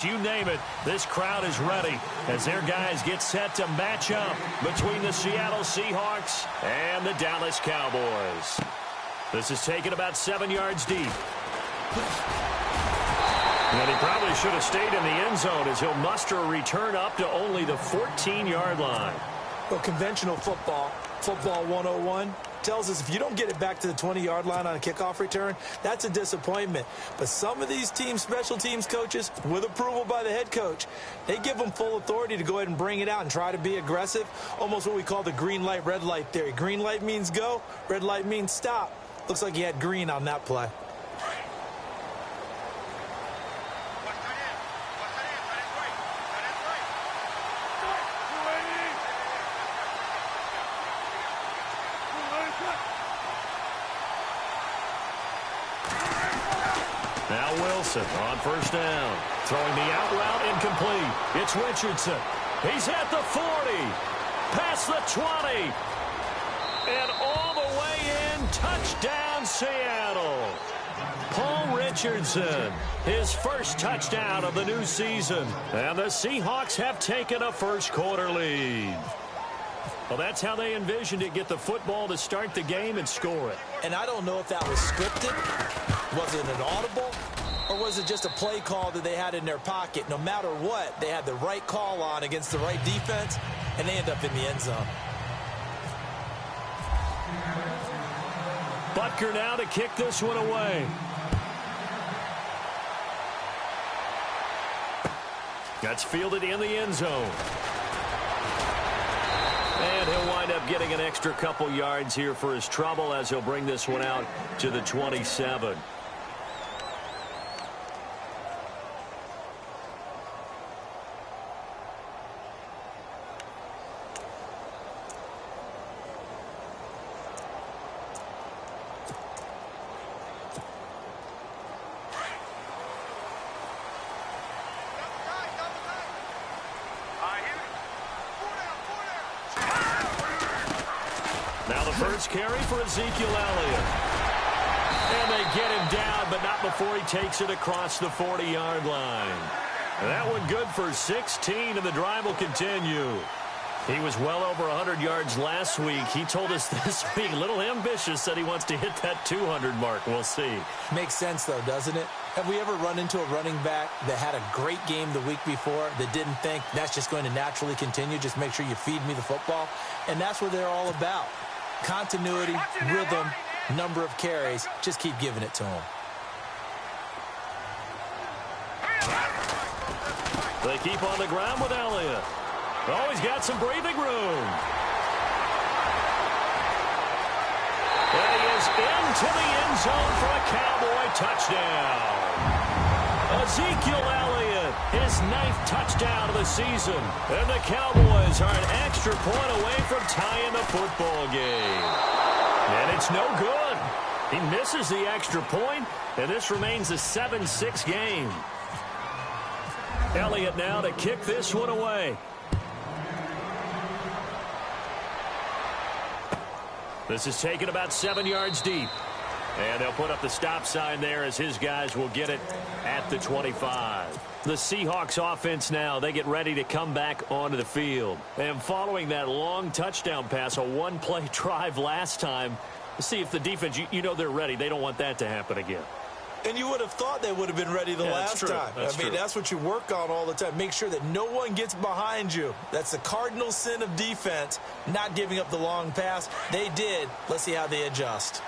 You name it, this crowd is ready as their guys get set to match up between the Seattle Seahawks and the Dallas Cowboys. This is taken about 7 yards deep. And he probably should have stayed in the end zone as he'll muster a return up to only the 14-yard line. Well, conventional football 101, tells us if you don't get it back to the 20-yard line on a kickoff return, that's a disappointment. But some of these teams, special teams coaches, with approval by the head coach, they give them full authority to go ahead and bring it out and try to be aggressive, almost what we call the green light, red light theory. Green light means go, red light means stop. Looks like he had green on that play. Now Wilson on first down. Throwing the out route incomplete. It's Richardson. He's at the 40. Past the 20. And all the way in. Touchdown, Seattle. Paul Richardson, his first touchdown of the new season. And the Seahawks have taken a first-quarter lead. Well, that's how they envisioned it. Get the football to start the game and score it. And I don't know if that was scripted. Was it an audible? Or was it just a play call that they had in their pocket? No matter what, they had the right call on against the right defense, and they end up in the end zone. Butker now to kick this one away. That's fielded in the end zone. And he'll wind up getting an extra couple yards here for his trouble as he'll bring this one out to the 27. Now the first carry for Ezekiel Elliott. And they get him down, but not before he takes it across the 40-yard line. And that one good for 16, and the drive will continue. He was well over 100 yards last week. He told us this week, a little ambitious, that he wants to hit that 200 mark. We'll see. Makes sense, though, doesn't it? Have we ever run into a running back that had a great game the week before that didn't think that's just going to naturally continue? Just make sure you feed me the football. And that's what they're all about. Continuity, rhythm, number of carries. Just keep giving it to him. They keep on the ground with Elliott. Oh, he's got some breathing room. And he is into the end zone for a Cowboy touchdown. Ezekiel Elliott, his 9th touchdown of the season. And the Cowboys are an extra point away from tying the football game. And it's no good. He misses the extra point, and this remains a 7-6 game. Elliott now to kick this one away. This is taken about 7 yards deep. And they'll put up the stop sign there as his guys will get it at the 25. The Seahawks offense now, they get ready to come back onto the field. And following that long touchdown pass, a one-play drive last time, see if the defense, you know they're ready. They don't want that to happen again. And you would have thought they would have been ready the last time. That's what you work on all the time. Make sure that no one gets behind you. That's the cardinal sin of defense, not giving up the long pass. They did. Let's see how they adjust.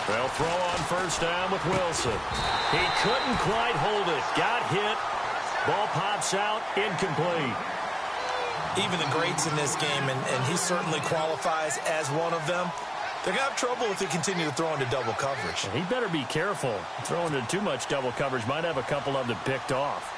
They'll throw on first down with Wilson. He couldn't quite hold it. Got hit. Ball pops out. Incomplete. Even the greats in this game, and he certainly qualifies as one of them, they're going to have trouble if they continue to throw into double coverage. He better be careful. Throwing into too much double coverage might have a couple of them picked off.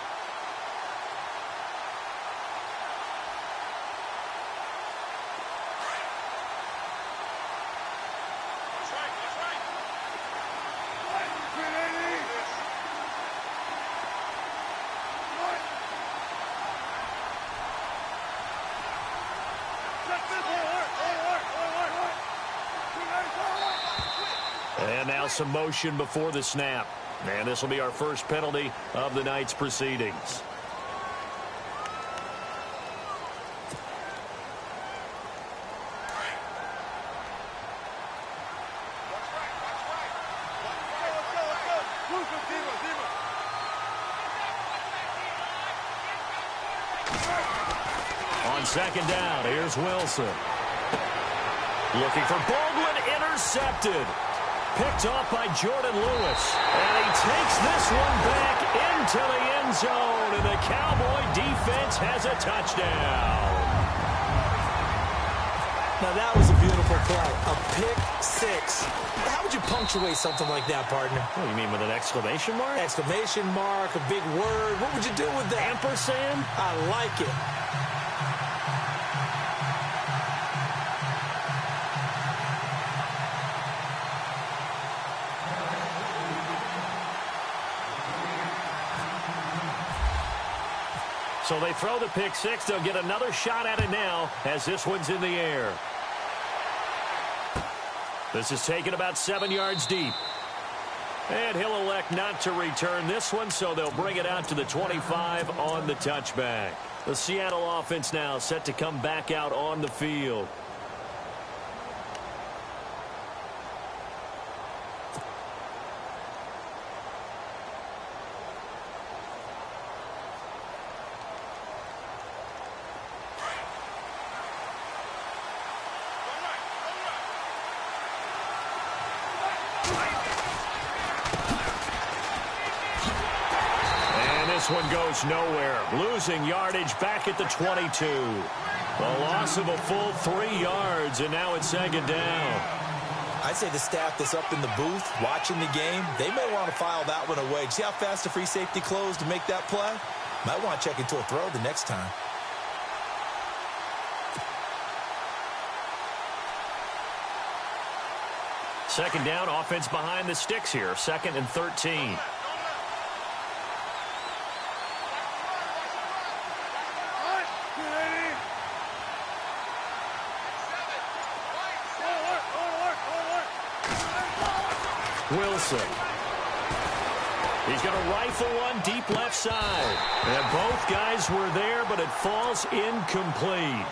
And now some motion before the snap. And this will be our first penalty of the night's proceedings. On second down, here's Wilson. Looking for Baldwin, intercepted. Picked off by Jordan Lewis. And he takes this one back into the end zone. And the Cowboy defense has a touchdown. Now, that was a beautiful play. A pick six. How would you punctuate something like that, partner? What do you mean, with an exclamation mark? Exclamation mark, a big word. What would you do with that? Ampersand? I like it. So they throw the pick six. They'll get another shot at it now as this one's in the air. This is taken about 7 yards deep. And he'll elect not to return this one, so they'll bring it out to the 25 on the touchback. The Seattle offense now set to come back out on the field. This one goes nowhere. Losing yardage back at the 22. A loss of a full 3 yards, and now it's second down. I'd say the staff that's up in the booth watching the game, they may want to file that one away. See how fast the free safety closed to make that play? Might want to check into a throw the next time. Second down, offense behind the sticks here. 2nd and 13. Wilson. He's going to rifle one deep left side. And both guys were there, but it falls incomplete.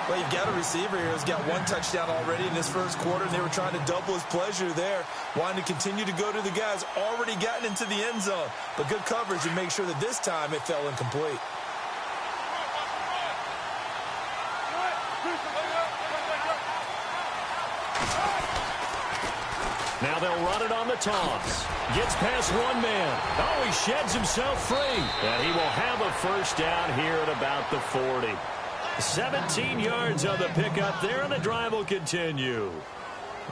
Well, you've got a receiver here who's got one touchdown already in this first quarter, and they were trying to double his pleasure there, wanting to continue to go to the guys already gotten into the end zone. But good coverage to make sure that this time it fell incomplete. Now they'll run it on the toss. Gets past one man. Oh, he sheds himself free. And he will have a first down here at about the 40. 17 yards on the pickup there, and the drive will continue.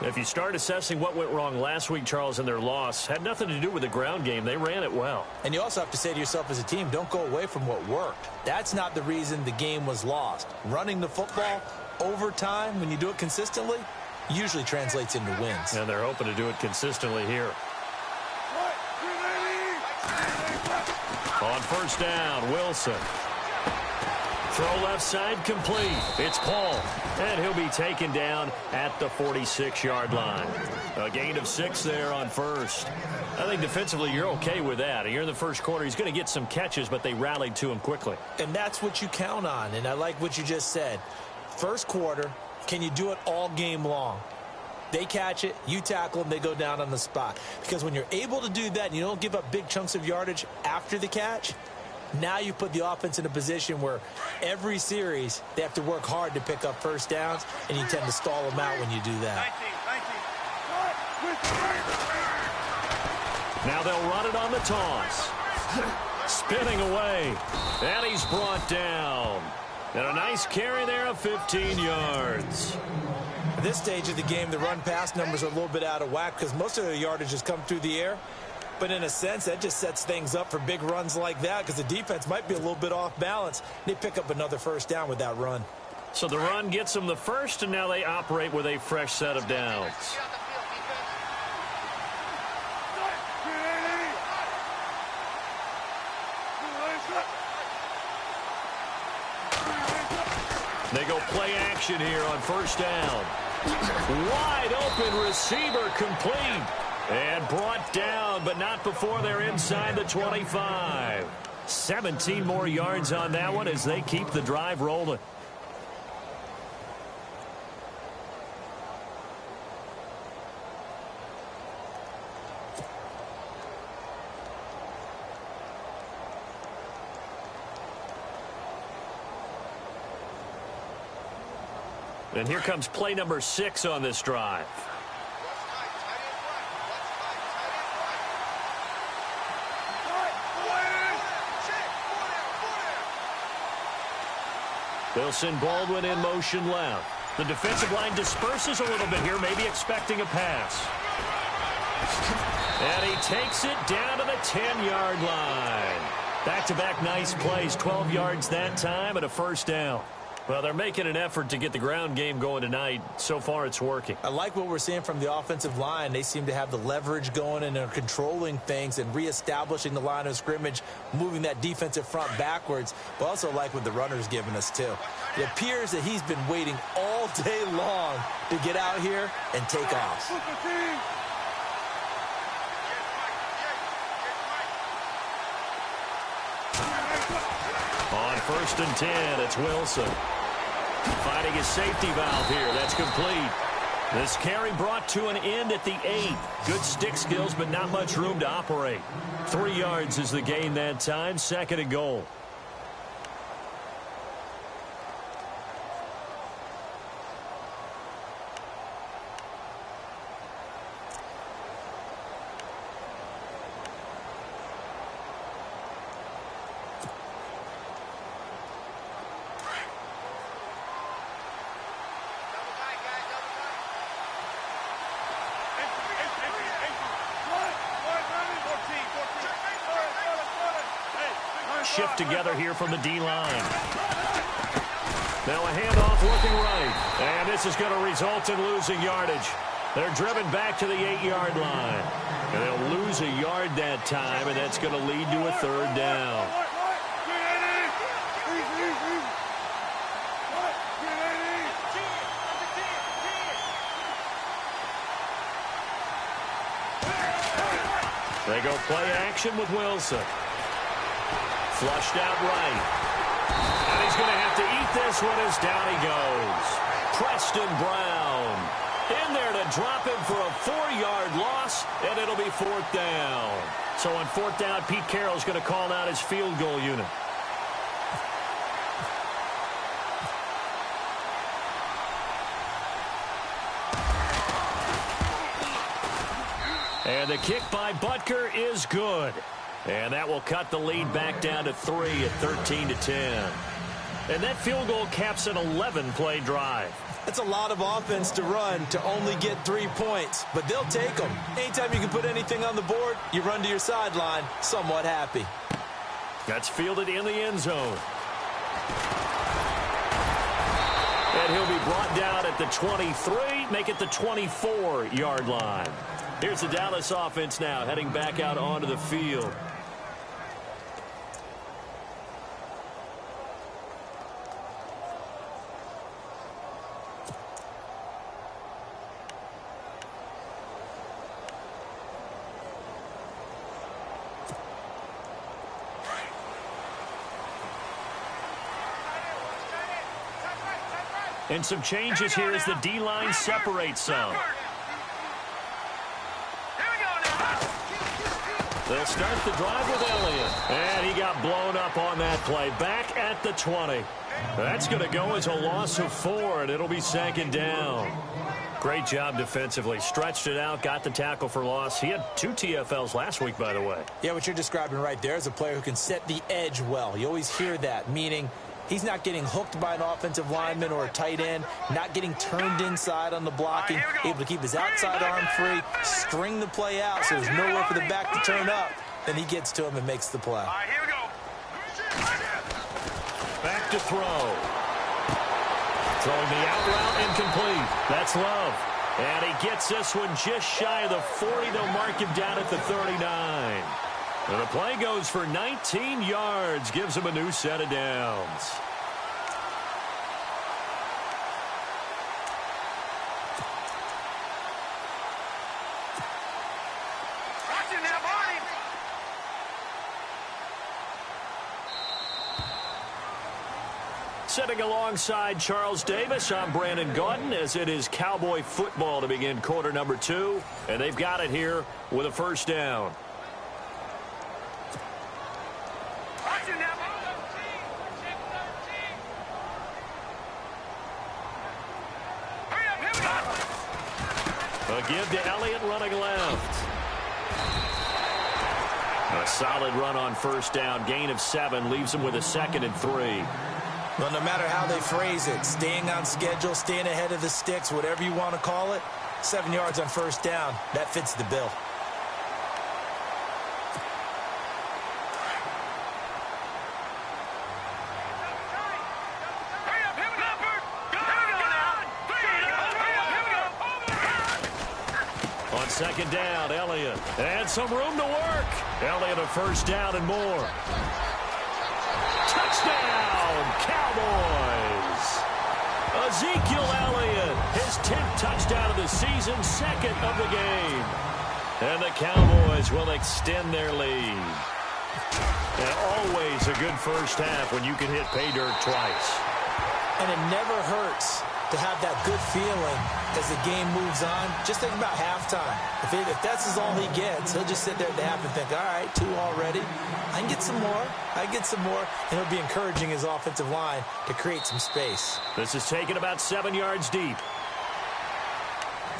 If you start assessing what went wrong last week, Charles, in their loss, had nothing to do with the ground game. They ran it well. And you also have to say to yourself as a team, don't go away from what worked. That's not the reason the game was lost. Running the football over time, when you do it consistently, usually translates into wins. And they're hoping to do it consistently here. On first down, Wilson. Throw left side complete. It's Paul. And he'll be taken down at the 46-yard line. A gain of 6 there on first. I think defensively you're okay with that. Here in the first quarter, he's going to get some catches, but they rallied to him quickly. And that's what you count on. And I like what you just said. First quarter, can you do it all game long? They catch it, you tackle them, they go down on the spot. Because when you're able to do that and you don't give up big chunks of yardage after the catch, now you put the offense in a position where every series they have to work hard to pick up first downs, and you tend to stall them out when you do that. Now they'll run it on the toss. Spinning away. And he's brought down. And a nice carry there of 15 yards. At this stage of the game, the run-pass numbers are a little bit out of whack because most of their yardage has come through the air. But in a sense, that just sets things up for big runs like that because the defense might be a little bit off balance. They pick up another first down with that run. So the run gets them the first, and now they operate with a fresh set of downs. They go play action here on first down. Wide open receiver complete. And brought down, but not before they're inside the 25. 17 more yards on that one as they keep the drive rolling. And here comes play number 6 on this drive. They'll send Baldwin in motion left. The defensive line disperses a little bit here, maybe expecting a pass. And he takes it down to the 10-yard line. Back-to-back nice plays, 12 yards that time and a first down. Well, they're making an effort to get the ground game going tonight. So far, it's working. I like what we're seeing from the offensive line. They seem to have the leverage going and are controlling things and reestablishing the line of scrimmage, moving that defensive front backwards. But also like what the runner's giving us, too. It appears that he's been waiting all day long to get out here and take off. On 1st and 10, it's Wilson. Finding his safety valve here. That's complete. This carry brought to an end at the 8. Good stick skills, but not much room to operate. 3 yards is the gain that time. 2nd and goal. Shift together here from the D-line. Now a handoff looking right. And this is going to result in losing yardage. They're driven back to the 8-yard line. And they'll lose a yard that time, and that's going to lead to a 3rd down. They go play action with Wilson. Flushed out right. And he's going to have to eat this one as down he goes. Preston Brown in there to drop him for a 4-yard loss, and it'll be 4th down. So on 4th down, Pete Carroll's going to call out his field goal unit. And the kick by Butker is good. And that will cut the lead back down to 3 at 13-10. And that field goal caps an 11-play drive. That's a lot of offense to run to only get 3 points, but they'll take them. Anytime you can put anything on the board, you run to your sideline somewhat happy. That's fielded in the end zone. And he'll be brought down at the 23, make it the 24-yard line. Here's the Dallas offense now, heading back out onto the field. And some changes here as the D-line separates some. They'll start the drive with Elliott. And he got blown up on that play. Back at the 20. That's going to go as a loss of 4, and it'll be 2nd down. Great job defensively. Stretched it out, got the tackle for loss. He had 2 TFLs last week, by the way. Yeah, what you're describing right there is a player who can set the edge well. You always hear that, meaning he's not getting hooked by an offensive lineman or a tight end, not getting turned inside on the blocking, able to keep his outside arm free, string the play out so there's nowhere for the back to turn up. Then he gets to him and makes the play. Here we go. Back to throw. Throwing the out route incomplete. That's Love. And he gets this one just shy of the 40. They'll mark him down at the 39. And the play goes for 19 yards. Gives him a new set of downs. Sitting alongside Charles Davis, I'm Brandon Gaudin, as it is Cowboy football to begin quarter number 2. And they've got it here with a first down. A give to Elliott running left. A solid run on first down. Gain of 7 leaves him with a 2nd and 3. Well, no matter how they phrase it, staying on schedule, staying ahead of the sticks, whatever you want to call it, 7 yards on first down, that fits the bill. On second down, Elliott. And some room to work. Elliott a first down and more. Touchdown, Cowboys. Ezekiel Elliott, his 10th touchdown of the season, 2nd of the game. And the Cowboys will extend their lead. And always a good first half when you can hit pay dirt twice. And it never hurts to have that good feeling as the game moves on. Just think about halftime. If that's all he gets, he'll just sit there at the half and think, all right, 2 already. I can get some more. I can get some more. And he'll be encouraging his offensive line to create some space. This is taken about 7 yards deep.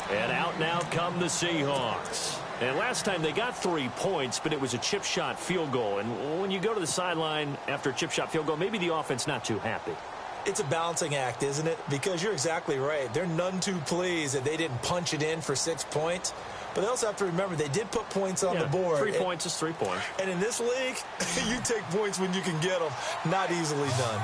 And out now come the Seahawks. And last time they got 3 points, but it was a chip shot field goal. And when you go to the sideline after a chip shot field goal, maybe the offense not too happy. It's a balancing act, isn't it? Because you're exactly right. They're none too pleased that they didn't punch it in for 6 points. But they also have to remember they did put points on the board. 3 points is 3 points. And in this league, you take points when you can get them. Not easily done.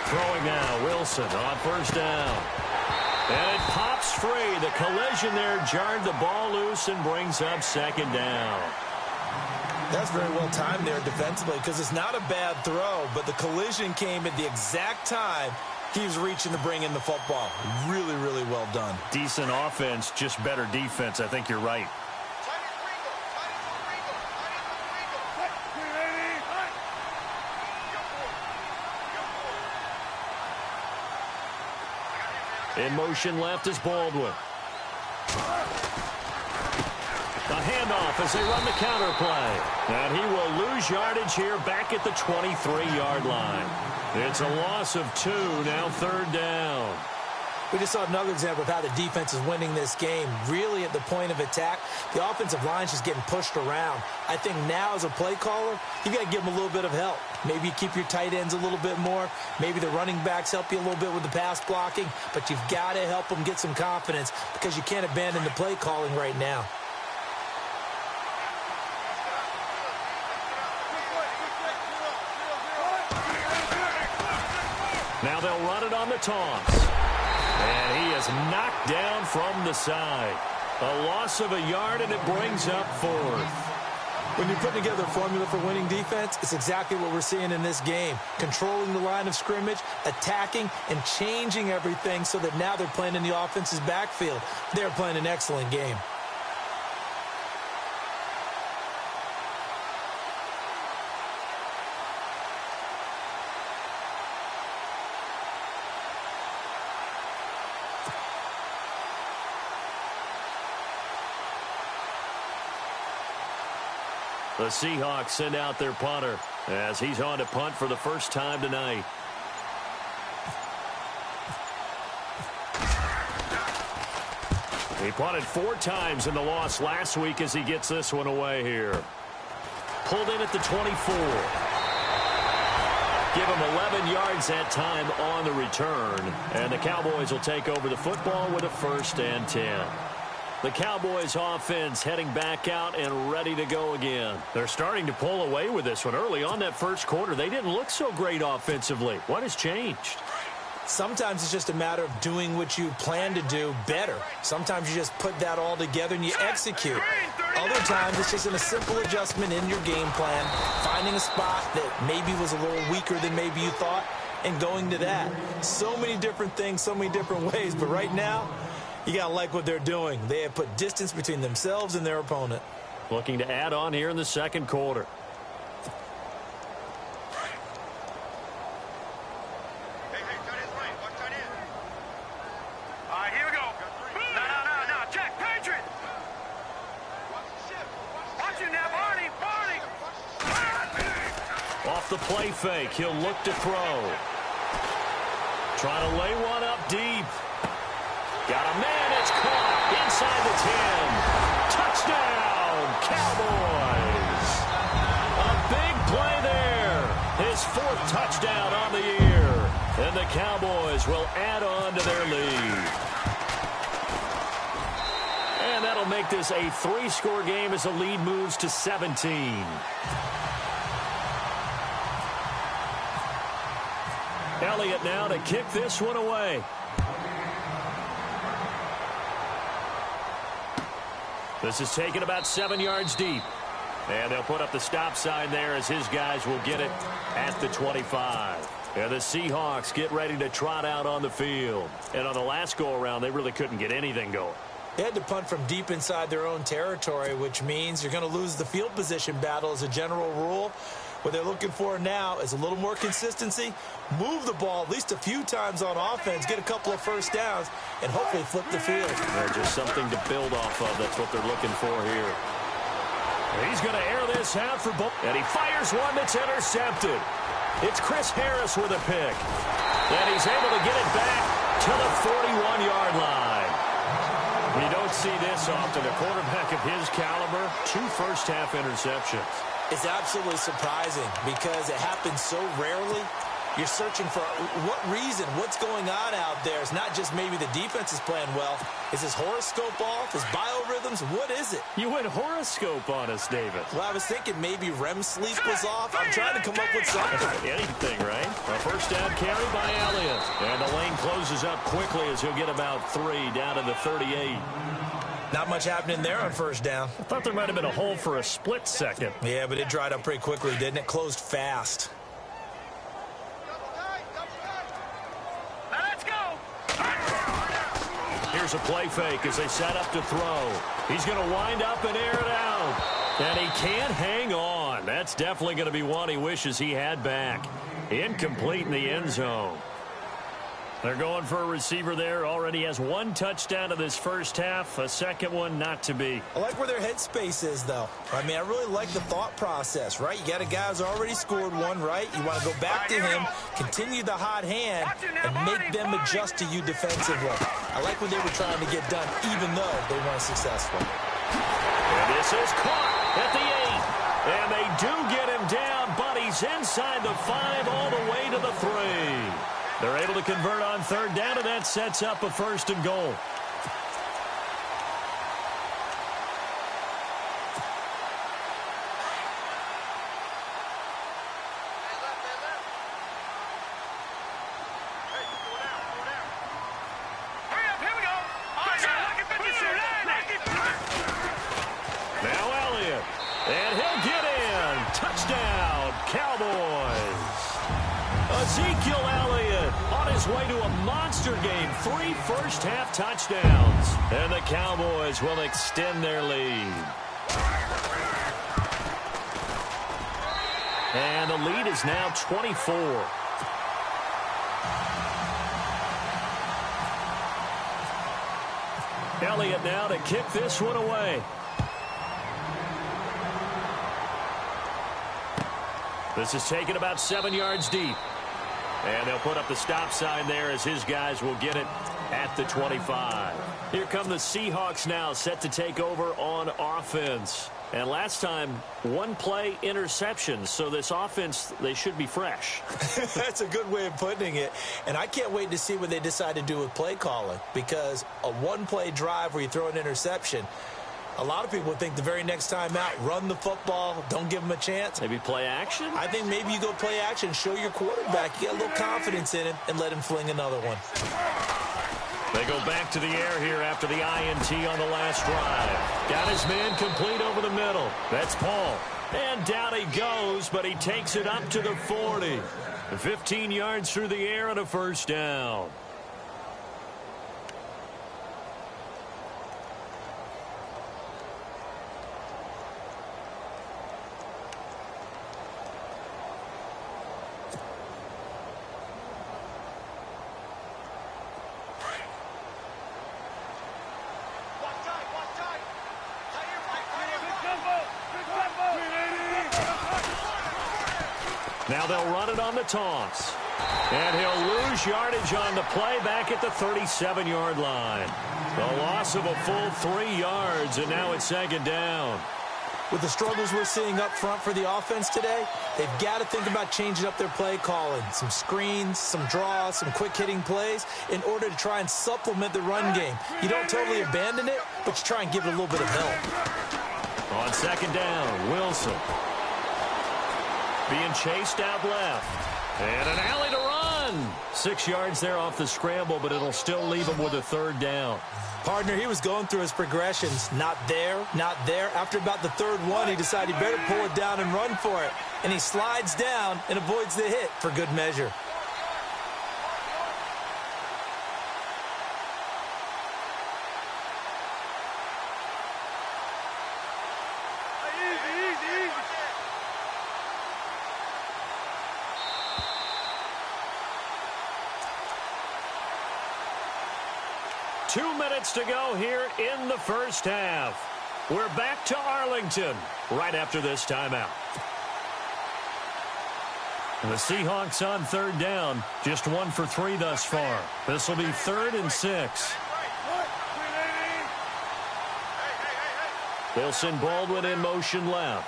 Throwing now, Wilson on first down. And it pops free. The collision there jarred the ball loose and brings up 2nd down. That's very well timed there defensively because it's not a bad throw, but the collision came at the exact time he was reaching to bring in the football. Really, really well done. Decent offense, just better defense. I think you're right. In motion left is Baldwin. The handoff as they run the counter play. And he will lose yardage here back at the 23-yard line. It's a loss of 2, now 3rd down. We just saw another example of how the defense is winning this game. Really at the point of attack, the offensive line is just getting pushed around. I think now as a play caller, you got to give them a little bit of help. Maybe you keep your tight ends a little bit more. Maybe the running backs help you a little bit with the pass blocking. But you've got to help them get some confidence because you can't abandon the play calling right now. Now they'll run it on the toss. And he is knocked down from the side. A loss of a yard, and it brings up 4th. When you put together a formula for winning defense, it's exactly what we're seeing in this game. Controlling the line of scrimmage, attacking, and changing everything so that now they're playing in the offense's backfield. They're playing an excellent game. The Seahawks send out their punter as he's on to punt for the first time tonight. He punted 4 times in the loss last week as he gets this one away here. Pulled in at the 24. Give him 11 yards that time on the return. And the Cowboys will take over the football with a 1st and 10. The Cowboys offense heading back out and ready to go again. They're starting to pull away with this one. Early on that first quarter, they didn't look so great offensively. What has changed? Sometimes it's just a matter of doing what you plan to do better. Sometimes you just put that all together and you execute. Other times it's just a simple adjustment in your game plan, finding a spot that maybe was a little weaker than maybe you thought, and going to that. So many different things, so many different ways, but right now, You got to like what they're doing. They have put distance between themselves and their opponent. Looking to add on here in the second quarter. Off the play fake, he'll look to throw. Trying to lay one up deep. Got a man, it's caught inside the 10. Touchdown, Cowboys. A big play there. His 4th touchdown on the year. And the Cowboys will add on to their lead. And that'll make this a 3-score game as the lead moves to 17. Elliott now to kick this one away. This is taken about 7 yards deep. And they'll put up the stop sign there as his guys will get it at the 25. And the Seahawks get ready to trot out on the field. And on the last go-around, they really couldn't get anything going. They had to punt from deep inside their own territory, which means you're going to lose the field position battle as a general rule. What they're looking for now is a little more consistency, move the ball at least a few times on offense, get a couple of first downs, and hopefully flip the field. Just something to build off of. That's what they're looking for here. He's going to air this out for both. And he fires one that's intercepted. It's Chris Harris with a pick. And he's able to get it back to the 41-yard line. You don't see this often. A quarterback of his caliber, 2 first-half interceptions. It's absolutely surprising because it happens so rarely. You're searching for what reason, what's going on out there. It's not just maybe the defense is playing well. Is his horoscope off? His biorhythms? What is it? You went horoscope on us, David. Well, I was thinking maybe REM sleep was off. I'm trying to come up with something. Anything, right? A first down carry by Elliott. And the lane closes up quickly as he'll get about 3 down to the 38. Not much happening there on first down. I thought there might have been a hole for a split second. Yeah, but it dried up pretty quickly, didn't it? Closed fast. Let's go. Here's a play fake as they set up to throw. He's going to wind up and air it out. And he can't hang on. That's definitely going to be one he wishes he had back. Incomplete in the end zone. They're going for a receiver there. Already has 1 touchdown in this first half. A second one not to be. I like where their headspace is, though. I mean, I really like the thought process, right? You got a guy who's already scored 1, right? You want to go back to him, continue the hot hand, and make them adjust to you defensively. I like what they were trying to get done, even though they weren't successful. And this is caught at the 8. And they do get him down, but he's inside the 5 all the way to the 3. They're able to convert on third down, and that sets up a 1st and goal. Now Elliott, and he'll get in. Touchdown, Cowboys. Ezekiel Elliott on his way to a monster game. 3 first-half touchdowns. And the Cowboys will extend their lead. And the lead is now 24. Elliott now to kick this one away. This is taken about 7 yards deep. And they'll put up the stop sign there as his guys will get it at the 25. Here come the Seahawks now, set to take over on offense. And last time, 1 play interception. So this offense, they should be fresh. That's a good way of putting it. And I can't wait to see what they decide to do with play calling. Because a 1-play drive where you throw an interception, a lot of people would think the very next time out, run the football, don't give them a chance. Maybe play action? I think maybe you go play action, show your quarterback, you get a little confidence in him, and let him fling another one. They go back to the air here after the INT on the last drive. Got his man complete over the middle. That's Paul. And down he goes, but he takes it up to the 40. 15 yards through the air and a first down. Now they'll run it on the toss. And he'll lose yardage on the play back at the 37-yard line. A loss of a full 3 yards, and now it's second down. With the struggles we're seeing up front for the offense today, they've got to think about changing up their play calling. Some screens, some draws, some quick-hitting plays in order to try and supplement the run game. You don't totally abandon it, but you try and give it a little bit of help. On second down, Wilson. Being chased out left. And an alley to run. 6 yards there off the scramble, but it'll still leave him with a third down. Partner, he was going through his progressions. Not there, not there. After about the third one, he decided he better pull it down and run for it. And he slides down and avoids the hit for good measure. Two minutes to go here in the first half. We're back to Arlington right after this timeout. The Seahawks on third down, just 1 for 3 thus far. This will be 3rd and 6. They'll send Baldwin in motion left.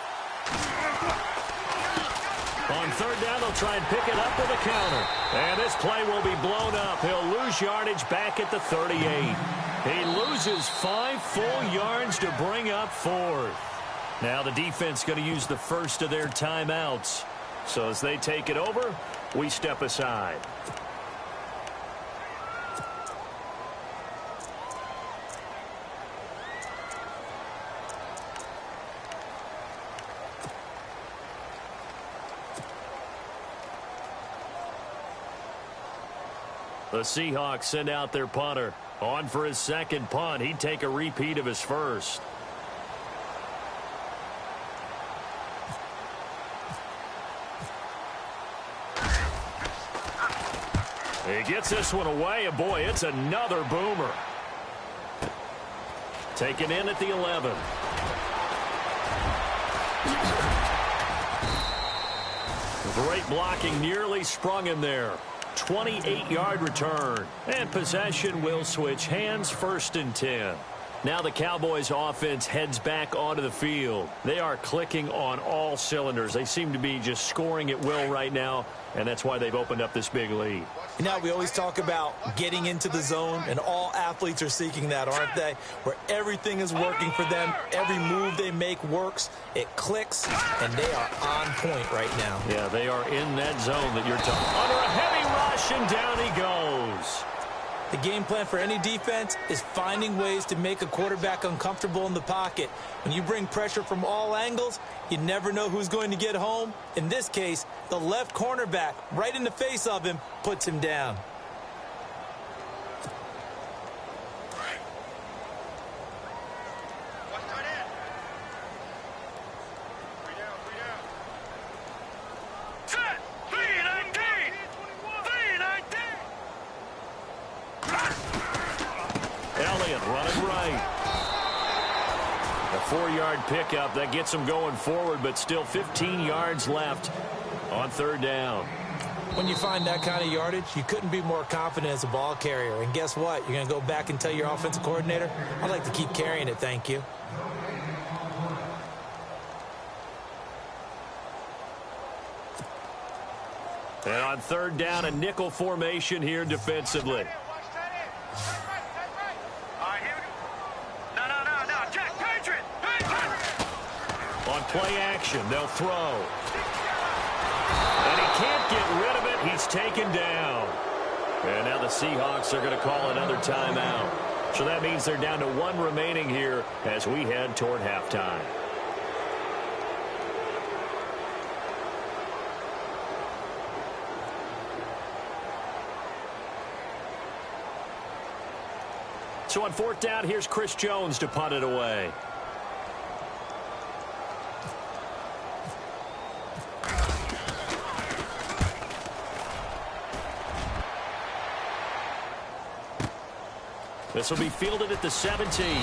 On third down, they'll try and pick it up with a counter. And this play will be blown up. He'll lose yardage back at the 38. He loses 5 full yards to bring up 4th. Now the defense going to use the first of their timeouts. So as they take it over, we step aside. The Seahawks send out their punter. On for his second punt. He'd take a repeat of his first. He gets this one away, and boy, it's another boomer. Taken in at the 11. Great blocking, nearly sprung him there. 28-yard return. And possession will switch hands, 1st and 10. Now the Cowboys offense heads back onto the field. They are clicking on all cylinders. They seem to be just scoring at will right now, and that's why they've opened up this big lead. You know, we always talk about getting into the zone, and all athletes are seeking that, aren't they? Where everything is working for them, every move they make works, it clicks, and they are on point right now. Yeah, they are in that zone that you're talking. Under a heavy rush, and down he goes. The game plan for any defense is finding ways to make a quarterback uncomfortable in the pocket. When you bring pressure from all angles, you never know who's going to get home. In this case, the left cornerback, right in the face of him, puts him down. Pickup that gets them going forward, but still 15 yards left on third down. When you find that kind of yardage, you couldn't be more confident as a ball carrier. And guess what? You're going to go back and tell your offensive coordinator, I'd like to keep carrying it, thank you. And on third down, a nickel formation here defensively. On play action, they'll throw. And he can't get rid of it. He's taken down. And now the Seahawks are going to call another timeout. So that means they're down to 1 remaining here as we head toward halftime. So on fourth down, here's Chris Jones to punt it away. This will be fielded at the 17.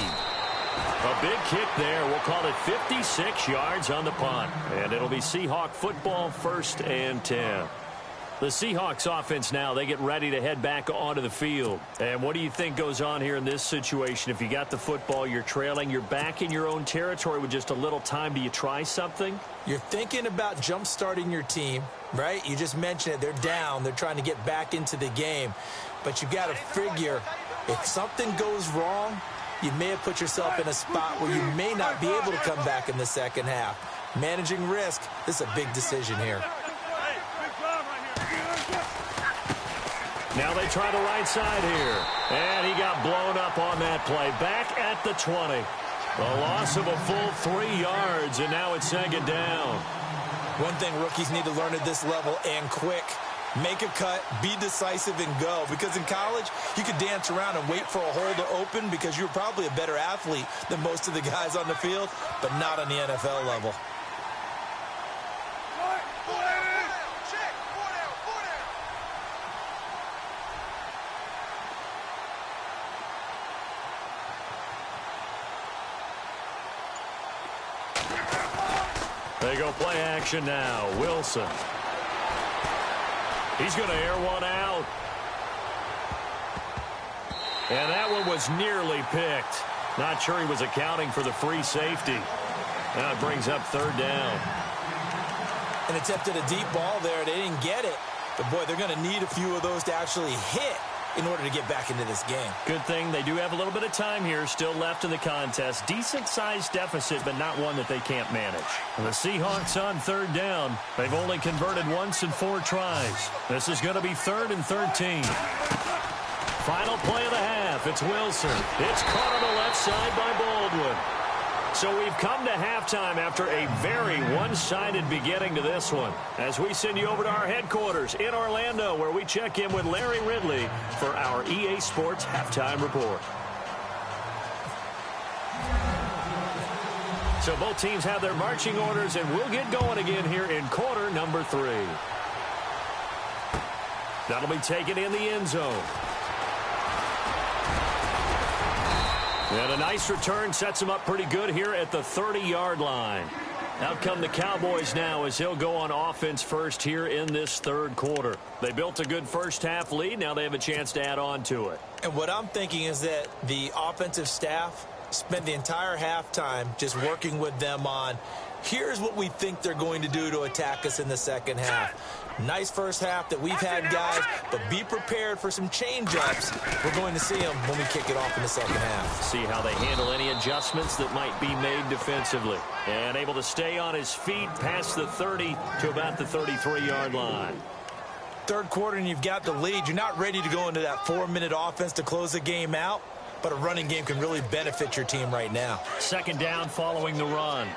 A big kick there. We'll call it 56 yards on the punt. And it'll be Seahawk football, 1st and 10. The Seahawks offense now, they get ready to head back onto the field. And what do you think goes on here in this situation? If you got the football, you're trailing, you're back in your own territory with just a little time. Do you try something? You're thinking about jump-starting your team, right? You just mentioned it. They're down. They're trying to get back into the game. But you got to figure, if something goes wrong, you may have put yourself in a spot where you may not be able to come back in the second half. Managing risk, this is a big decision here. Now they try the right side here. And he got blown up on that play. Back at the 20. A loss of a full 3 yards, and now it's 2nd down. One thing rookies need to learn at this level, and quick. Make a cut, be decisive, and go. Because in college, you could dance around and wait for a hole to open because you're probably a better athlete than most of the guys on the field, but not on the NFL level. They go play action now. Wilson. He's going to air one out. And that one was nearly picked. Not sure he was accounting for the free safety. Now it brings up 3rd down. And attempted a deep ball there. They didn't get it. But, boy, they're going to need a few of those to actually hit in order to get back into this game. Good thing they do have a little bit of time here still left in the contest. Decent-sized deficit, but not one that they can't manage. The Seahawks on 3rd down. They've only converted once in 4 tries. This is going to be 3rd and 13. Final play of the half. It's Wilson. It's caught on the left side by Baldwin. So we've come to halftime after a very one-sided beginning to this one. As we send you over to our headquarters in Orlando, where we check in with Larry Ridley for our EA Sports Halftime Report. So both teams have their marching orders, and we'll get going again here in quarter number 3. That'll be taken in the end zone. And a nice return sets him up pretty good here at the 30-yard line. Out come the Cowboys now as he'll go on offense first here in this 3rd quarter. They built a good first-half lead. Now they have a chance to add on to it. And what I'm thinking is that the offensive staff spent the entire halftime just working with them on, here's what we think they're going to do to attack us in the second half. Nice first half that we've had, guys, but be prepared for some change-ups. We're going to see them when we kick it off in the second half. See how they handle any adjustments that might be made defensively. And able to stay on his feet past the 30 to about the 33-yard line. 3rd quarter and you've got the lead. You're not ready to go into that 4-minute offense to close the game out, but a running game can really benefit your team right now. 2nd down following the run.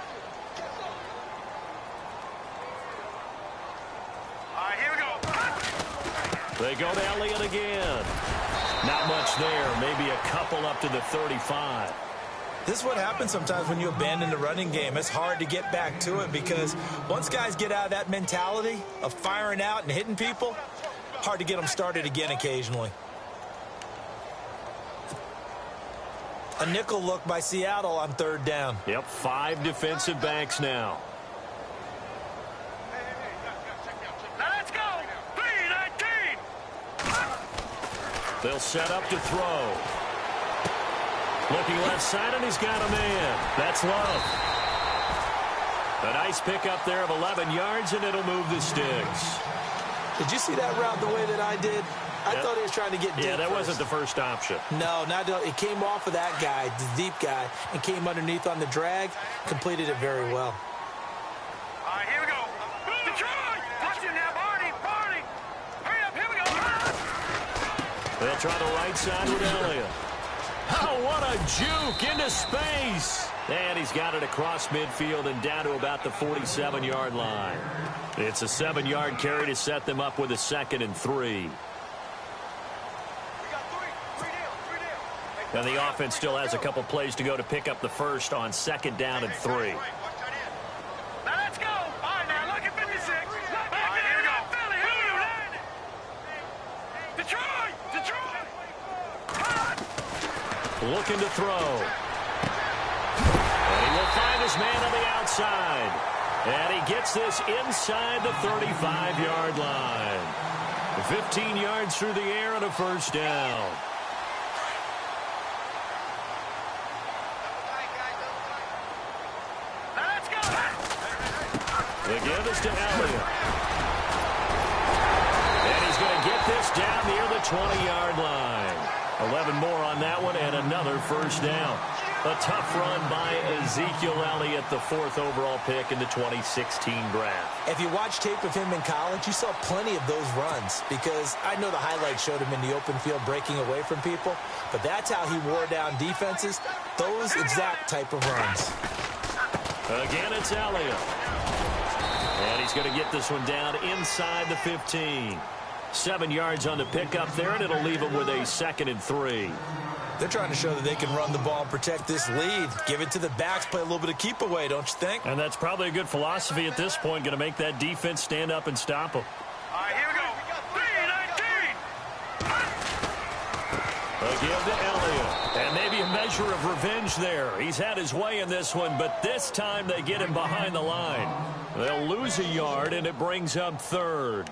They go to Elliott again. Not much there. Maybe a couple up to the 35. This is what happens sometimes when you abandon the running game. It's hard to get back to it because once guys get out of that mentality of firing out and hitting people, hard to get them started again occasionally. A nickel look by Seattle on 3rd down. Yep, 5 defensive backs now. They'll set up to throw. Looking left side, and he's got a man. That's Love. A nice pickup there of 11 yards, and it'll move the sticks. Did you see that route the way that I did? I thought he was trying to get deep. Yeah, that first. wasn't the first option. No, it came off of that guy, the deep guy, and came underneath on the drag. Completed it very well. All right, here we go. Detroit! Touch it now, Barney! Hurry up, here we go! They'll try the right side with Elliott. Oh, what a juke into space. And he's got it across midfield and down to about the 47-yard line. It's a 7-yard carry to set them up with a 2nd and 3. And the offense still has a couple plays to go to pick up the first on 2nd down and 3. Now let's go. All right, now look at 56. All right, here we go. Detroit! Looking to throw. his man on the outside. And he gets this inside the 35-yard line. 15 yards through the air and a first down. Let's go. The give is to Elliott. And he's going to get this down near the 20-yard line. 11 more on that one and another first down. A tough run by Ezekiel Elliott, the 4th overall pick in the 2016 draft. If you watch tape of him in college, you saw plenty of those runs because I know the highlights showed him in the open field breaking away from people, but that's how he wore down defenses, those exact type of runs. Again, it's Elliott. And he's going to get this one down inside the 15. 7 yards on the pickup there, and it'll leave him with a 2nd and 3. They're trying to show that they can run the ball and protect this lead. Give it to the backs, play a little bit of keep away, don't you think? And that's probably a good philosophy at this point, going to make that defense stand up and stop them. All right, here we go. 3-19. A give to Elliott. And maybe a measure of revenge there. He's had his way in this one, but this time they get him behind the line. They'll lose a yard, and it brings up 3rd.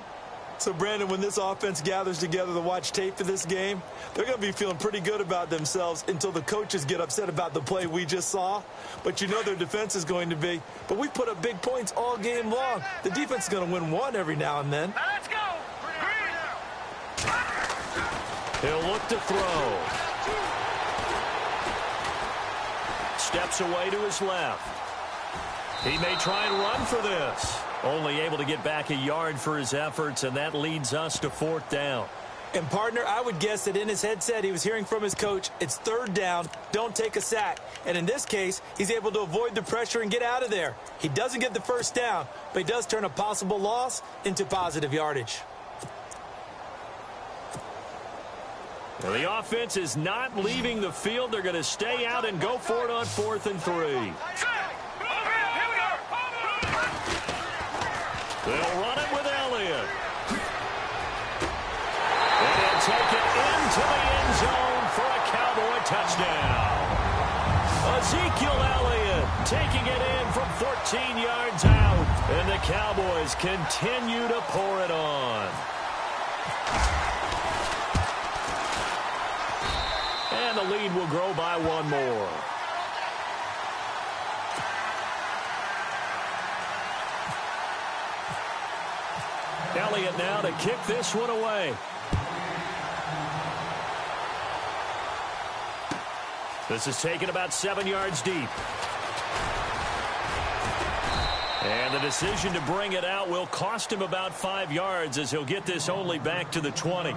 So, Brandon, when this offense gathers together to watch tape of this game, they're going to be feeling pretty good about themselves until the coaches get upset about the play we just saw. But you know their defense is going to be. But we put up big points all game long. The defense is going to win one every now and then. Let's go. He'll look to throw. Steps away to his left. He may try and run for this. Only able to get back a yard for his efforts, and that leads us to 4th down. And, partner, I would guess that in his headset he was hearing from his coach, it's 3rd down, don't take a sack. And in this case, he's able to avoid the pressure and get out of there. He doesn't get the first down, but he does turn a possible loss into positive yardage. Well, the offense is not leaving the field. They're going to stay out and go for it on 4th and 3. They'll run it with Elliott. And they'll take it into the end zone for a Cowboy touchdown. Ezekiel Elliott taking it in from 14 yards out. And the Cowboys continue to pour it on. And the lead will grow by 1 more. Elliott now to kick this one away. This is taken about 7 yards deep. And the decision to bring it out will cost him about 5 yards as he'll get this only back to the 20.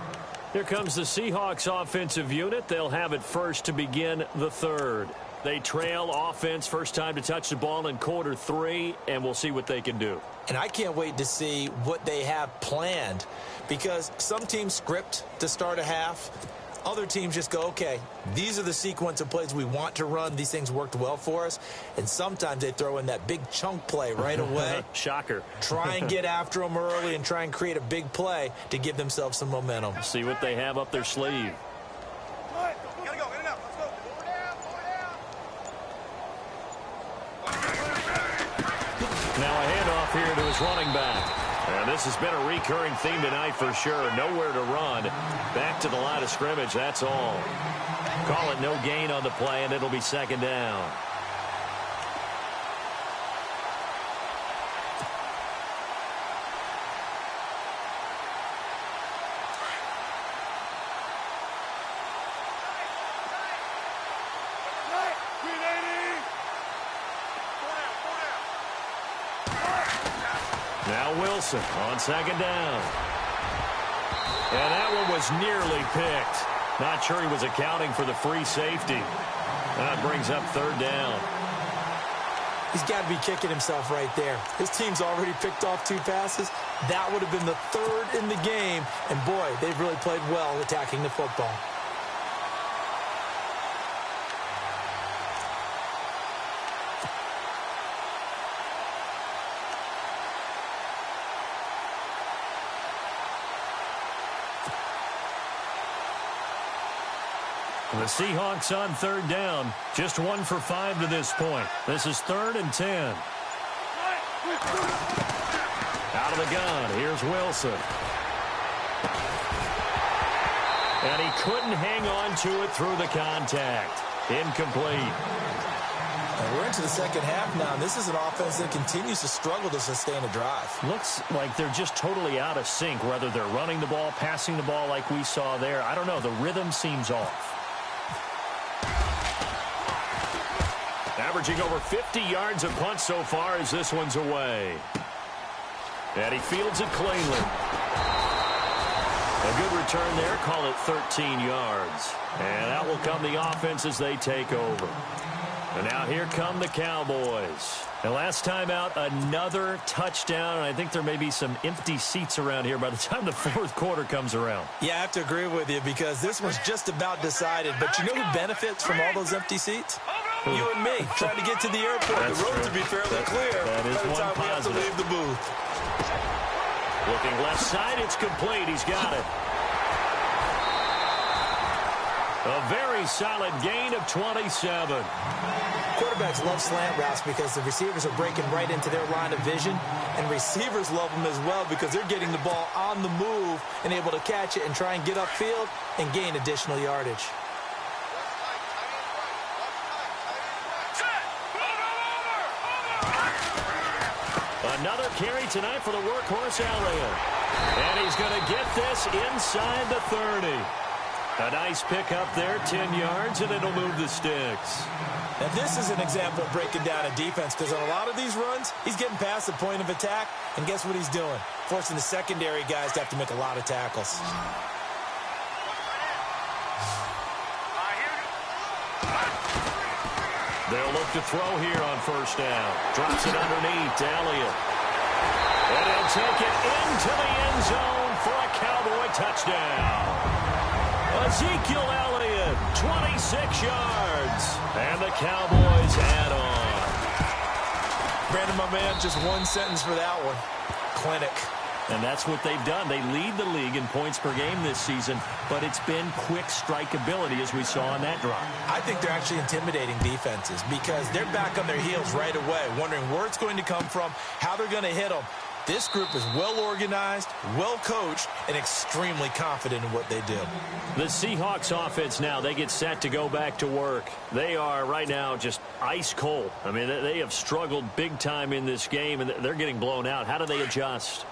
Here comes the Seahawks offensive unit. They'll have it first to begin the 3rd. They trail offense, first time to touch the ball in quarter 3, and we'll see what they can do. And I can't wait to see what they have planned because some teams script to start a half. Other teams just go, okay, these are the sequence of plays we want to run. These things worked well for us. And sometimes they throw in that big chunk play right away. Shocker. Try and get after them early and try and create a big play to give themselves some momentum. See what they have up their sleeve. Gotta go. In and out. Let's go. Now a handoff here to his running back. And this has been a recurring theme tonight for sure. Nowhere to run. Back to the line of scrimmage, that's all. Call it no gain on the play, and it'll be 2nd down. Now Wilson on 2nd down. And that one was nearly picked. Not sure he was accounting for the free safety. That brings up 3rd down. He's got to be kicking himself right there. His team's already picked off 2 passes. That would have been the 3rd in the game. And, boy, they've really played well attacking the football. The Seahawks on third down. Just 1 for 5 to this point. This is 3rd and 10. Out of the gun. Here's Wilson. And he couldn't hang on to it through the contact. Incomplete. And we're into the second half now, and this is an offense that continues to struggle to sustain a drive. Looks like they're just totally out of sync, whether they're running the ball, passing the ball like we saw there. I don't know. The rhythm seems off. Averaging over 50 yards a punt so far as this one's away. And he fields it cleanly. A good return there. Call it 13 yards. And out will come the offense as they take over. And now here come the Cowboys. And last time out, another touchdown. And I think there may be some empty seats around here by the time the fourth quarter comes around. Yeah, I have to agree with you because this one's just about decided. But you know who benefits from all those empty seats? You and me, trying to get to the airport. That's the road true. to be fairly clear that is by the one time we have to positive. leave the booth. Looking left side, it's complete. He's got it. A very solid gain of 27. Quarterbacks love slant routes because the receivers are breaking right into their line of vision, and receivers love them as well because they're getting the ball on the move and able to catch it and try and get upfield and gain additional yardage. Another carry tonight for the workhorse Elliott. And he's going to get this inside the 30. A nice pickup there, 10 yards, and it'll move the sticks. Now, this is an example of breaking down a defense because on a lot of these runs, he's getting past the point of attack, and guess what he's doing? Forcing the secondary guys to have to make a lot of tackles. They'll look to throw here on first down. Drops it underneath to Elliott. And he'll take it into the end zone for a Cowboy touchdown. Ezekiel Elliott, 26 yards. And the Cowboys add on. Brandon, my man, just one sentence for that one. Clinic. And that's what they've done. They lead the league in points per game this season, but it's been quick strike ability as we saw on that drive. I think they're actually intimidating defenses because they're back on their heels right away, wondering where it's going to come from, how they're going to hit them. This group is well organized, well coached, and extremely confident in what they do. The Seahawks offense now, they get set to go back to work. They are right now just ice cold. I mean, they have struggled big time in this game, and they're getting blown out. How do they adjust?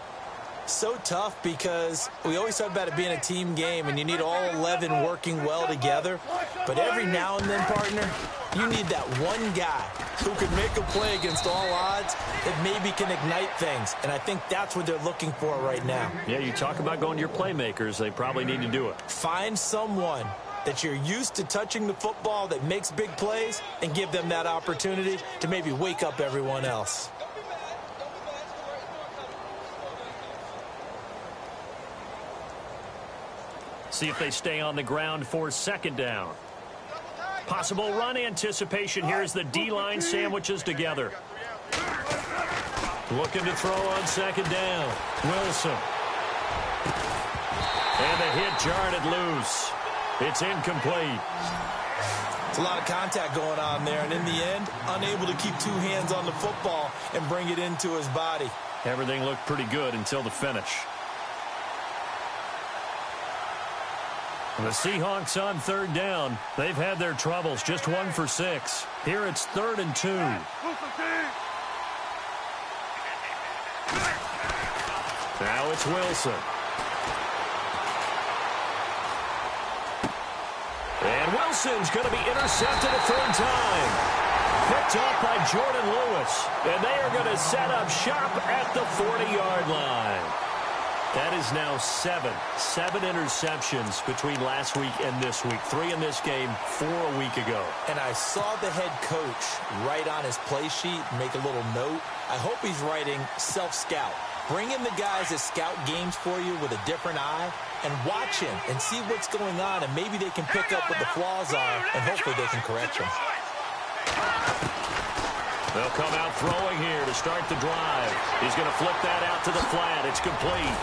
So tough because we always talk about it being a team game and you need all 11 working well together. But every now and then, partner, you need that one guy who can make a play against all odds that maybe can ignite things. And I think that's what they're looking for right now. Yeah, you talk about going to your playmakers. They probably need to do it. Find someone that you're used to touching the football that makes big plays and give them that opportunity to maybe wake up everyone else. See if they stay on the ground for second down. Possible run anticipation here as the D-line sandwiches together. Looking to throw on second down. Wilson. And the hit jarred it loose. It's incomplete. It's a lot of contact going on there, and in the end, unable to keep two hands on the football and bring it into his body. Everything looked pretty good until the finish. The Seahawks on third down. They've had their troubles, just 1 for 6. Here it's 3rd and 2. Now it's Wilson. And Wilson's going to be intercepted a third time. Picked off by Jordan Lewis. And they are going to set up shop at the 40-yard line. That is now 7 interceptions between last week and this week. 3 in this game, 4 a week ago. And I saw the head coach write on his play sheet, make a little note. I hope he's writing self-scout. Bring in the guys that scout games for you with a different eye and watch him and see what's going on, and maybe they can pick up what the flaws are, and hopefully they can correct them. They'll come out throwing here to start the drive. He's going to flip that out to the flat. It's complete.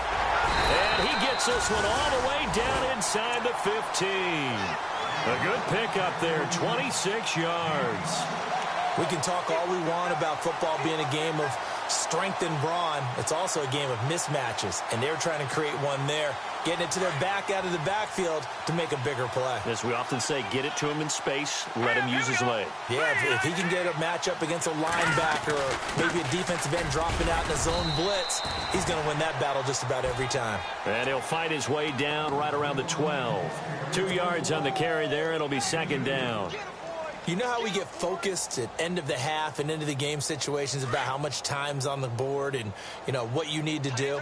And he gets this one all the way down inside the 15. A good pickup there, 26 yards. We can talk all we want about football being a game of strength and brawn. It's also a game of mismatches, and they're trying to create one there, getting it to their back out of the backfield to make a bigger play. As we often say, get it to him in space, let him use his leg. Yeah, if he can get a matchup against a linebacker or maybe a defensive end dropping out in a zone blitz, he's going to win that battle just about every time. And he'll fight his way down right around the 12. 2 yards on the carry there. It'll be second down. You know how we get focused at end of the half and into the game situations about how much time's on the board and, you know, what you need to do?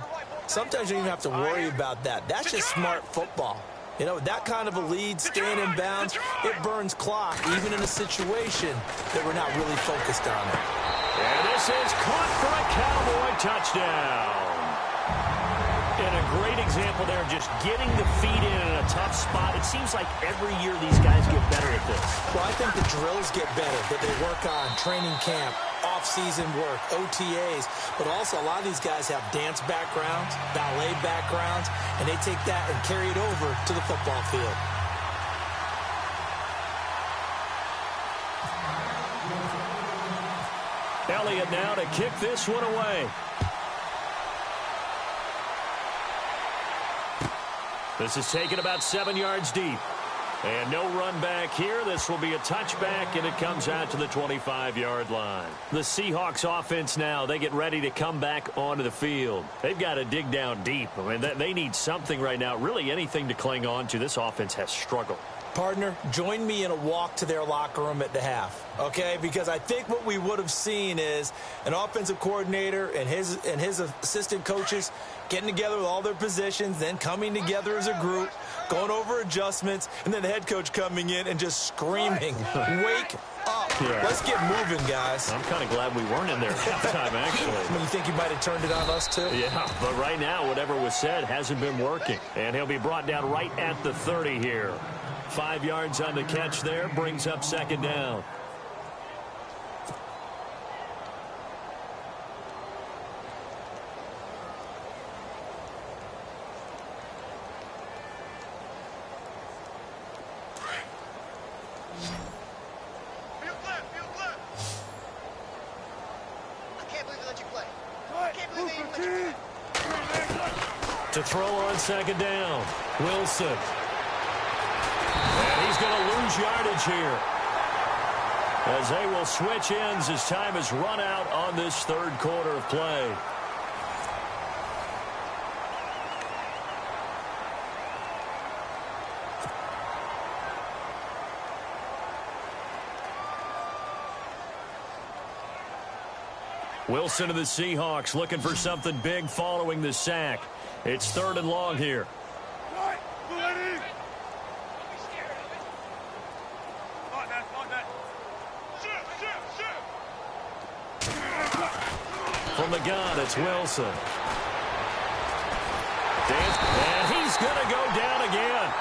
Sometimes you don't even have to worry about that. That's just smart football. You know, that kind of a lead, staying in bounds, it burns clock, even in a situation that we're not really focused on it. And this is caught for a Cowboy touchdown. And a great example there of just getting the feet in a tough spot. It seems like every year these guys get better at this. Well, I think the drills get better that they work on, training camp, off-season work, OTAs. But also a lot of these guys have dance backgrounds, ballet backgrounds, and they take that and carry it over to the football field. Elliott now to kick this one away. This is taken about 7 yards deep. And no run back here. This will be a touchback, and it comes out to the 25-yard line. The Seahawks offense now, they get ready to come back onto the field. They've got to dig down deep. I mean, they need something right now, really anything to cling on to. This offense has struggled. Partner, join me in a walk to their locker room at the half, okay? Because I think what we would have seen is an offensive coordinator and his assistant coaches getting together with all their positions, then coming together as a group, going over adjustments, and then the head coach coming in and just screaming, wake up. Yeah. Let's get moving, guys. I'm kind of glad we weren't in there at halftime, actually. You think you might have turned it on us, too? Yeah, but right now, whatever was said hasn't been working. And he'll be brought down right at the 30 here. 5 yards on the catch there, brings up second down. To throw on second down, Wilson. And he's going to lose yardage here, as they will switch ends as time is run out on this third quarter of play. Wilson of the Seahawks looking for something big following the sack. It's third and long here. From the gun, it's Wilson. And he's going to go down again.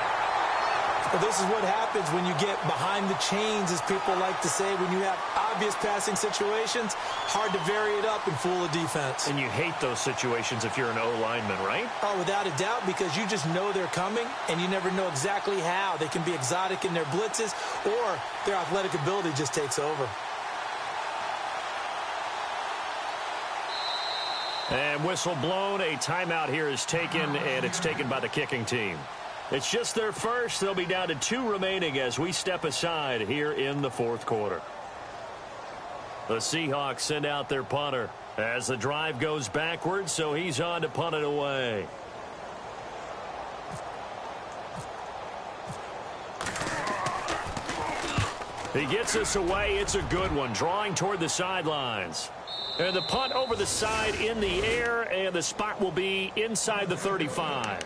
Well, this is what happens when you get behind the chains, as people like to say. When you have obvious passing situations, hard to vary it up and fool a defense. And you hate those situations if you're an O-lineman, right? Oh, without a doubt, because you just know they're coming, and you never know exactly how. They can be exotic in their blitzes, or their athletic ability just takes over. And whistle blown. A timeout here is taken, and it's taken by the kicking team. It's just their first. They'll be down to 2 remaining as we step aside here in the fourth quarter. The Seahawks send out their punter as the drive goes backwards, so he's on to punt it away. He gets us away. It's a good one, drawing toward the sidelines. And the punt over the side in the air, and the spot will be inside the 35.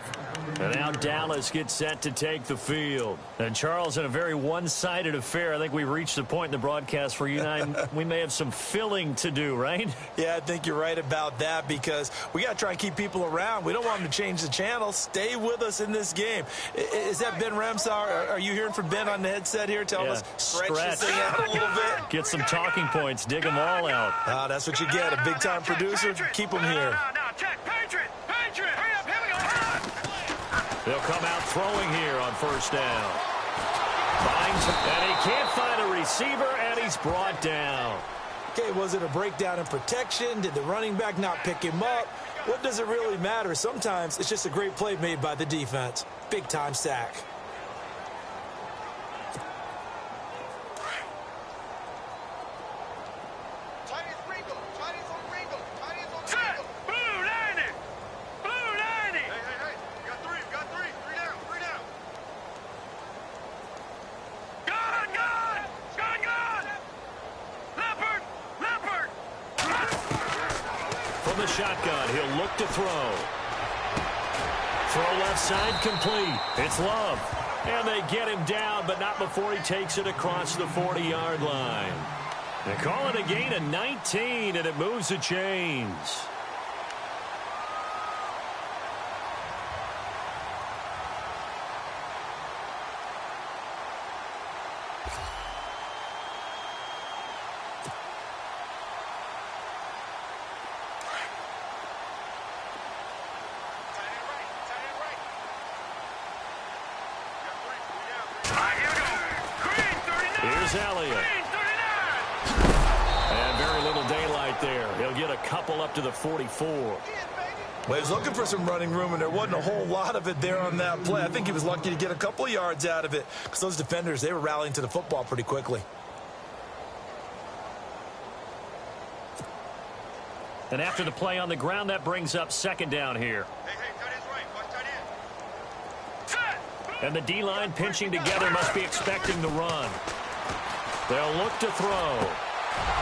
And now Dallas gets set to take the field. And Charles, in a very one-sided affair, I think we've reached the point in the broadcast where you and I, we may have some filling to do, right? Yeah, I think you're right about that, because we got to try and keep people around. We don't want them to change the channel. Stay with us in this game. Is that Ben Ramsar? Are you hearing from Ben on the headset here telling us stretch this thing out a little bit? Get some talking points. Dig them all out. That's what you get. A big-time producer. Keep them here. Now, check. Patriot. Hurry up. Here we go. They'll come out throwing here on first down. Finds him, and he can't find a receiver, and he's brought down. Okay, was it a breakdown in protection? Did the running back not pick him up? What does it really matter? Sometimes it's just a great play made by the defense. Big-time sack. The shotgun, he'll look to throw. Throw left side complete. It's Love. And they get him down, but not before he takes it across the 40-yard line. They call it a gain of 19, and it moves the chains. And very little daylight there. He'll get a couple up to the 44. Well, he was looking for some running room, and there wasn't a whole lot of it there on that play. I think he was lucky to get a couple of yards out of it because those defenders, they were rallying to the football pretty quickly. And after the play on the ground, that brings up second down here. And the D-line pinching together must be expecting the run. They'll look to throw.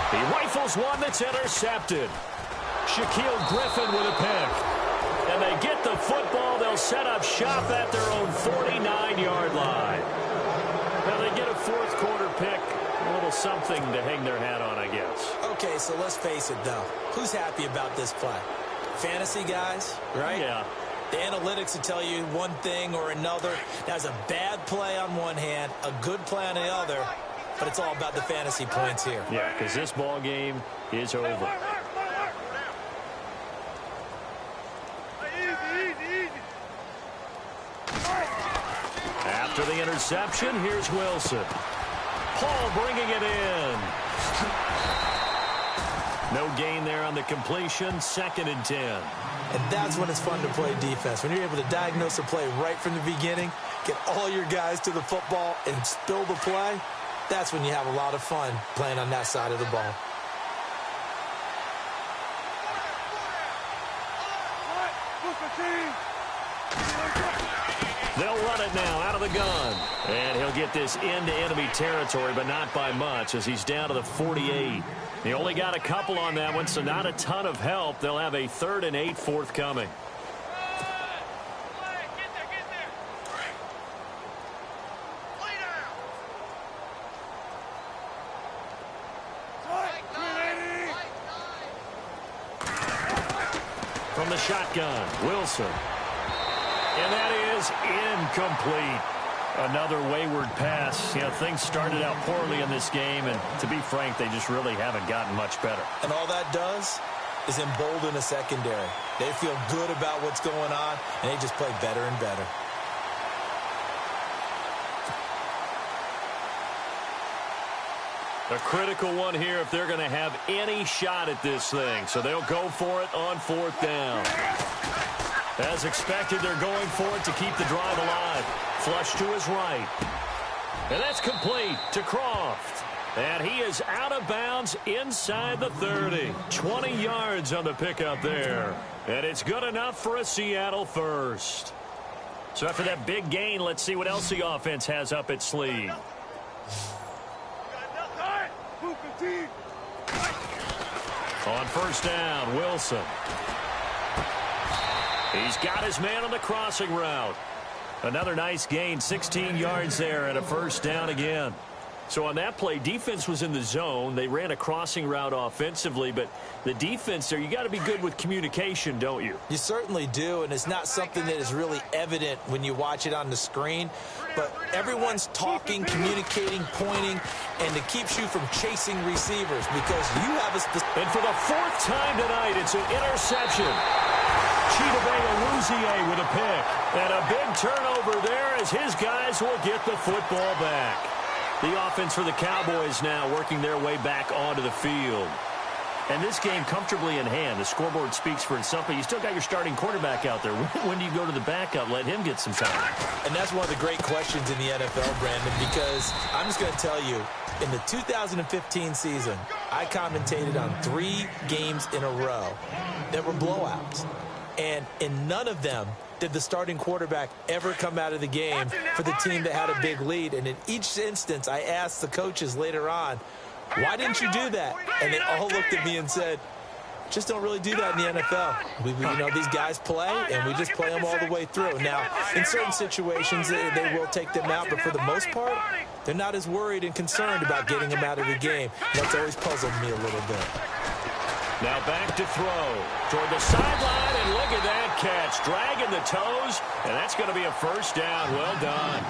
He rifles one that's intercepted. Shaquille Griffin with a pick. And they get the football. They'll set up shop at their own 49-yard line. Now they get a fourth quarter pick. A little something to hang their hat on, I guess. Okay, so let's face it, though. Who's happy about this play? Fantasy guys, right? Yeah. The analytics will tell you one thing or another. That's a bad play on one hand, a good play on the other, but it's all about the fantasy points here. Yeah, because this ball game is over. After the interception, here's Wilson. Paul bringing it in. No gain there on the completion, 2nd and 10. And that's when it's fun to play defense. When you're able to diagnose a play right from the beginning, get all your guys to the football, and spill the play, that's when you have a lot of fun playing on that side of the ball. They'll run it now out of the gun. And he'll get this into enemy territory, but not by much as he's down to the 48. He only got a couple on that one, so not a ton of help. They'll have a 3rd and 8 forthcoming. From the shotgun, Wilson. And that is incomplete. Another wayward pass. You know, things started out poorly in this game, and to be frank, they just really haven't gotten much better. And all that does is embolden a secondary. They feel good about what's going on, and they just play better and better. A critical one here if they're going to have any shot at this thing. So they'll go for it on 4th down. As expected, they're going for it to keep the drive alive. Flush to his right. And that's complete to Croft. And he is out of bounds inside the 30. 20 yards on the pickup there. And it's good enough for a Seattle first. So after that big gain, let's see what else the offense has up its sleeve. On 1st down, Wilson. He's got his man on the crossing route. Another nice gain, 16 yards there and a 1st down again. So on that play, defense was in the zone. They ran a crossing route offensively, but the defense there, you got to be good with communication, don't you? You certainly do, and it's not something that is really evident when you watch it on the screen. But everyone's talking, communicating, pointing, and it keeps you from chasing receivers because you have a... And for the 4th time tonight, it's an interception. Chidobe Awuzie with a pick. And a big turnover there as his guys will get the football back. The offense for the Cowboys now working their way back onto the field. And this game comfortably in hand. The scoreboard speaks for itself, but you still got your starting quarterback out there. When do you go to the backup, let him get some time? And that's one of the great questions in the NFL, Brandon, because I'm just going to tell you, in the 2015 season, I commentated on 3 games in a row that were blowouts. And in none of them did the starting quarterback ever come out of the game for the team that had a big lead. And in each instance, I asked the coaches later on, why didn't you do that? And they all looked at me and said, just don't really do that in the NFL. You know, these guys play, and we just play them all the way through. Now, in certain situations, they will take them out, but for the most part, they're not as worried and concerned about getting them out of the game. That's always puzzled me a little bit. Now back to throw toward the sideline, and look at that catch. Dragging the toes, and that's going to be a first down. Well done.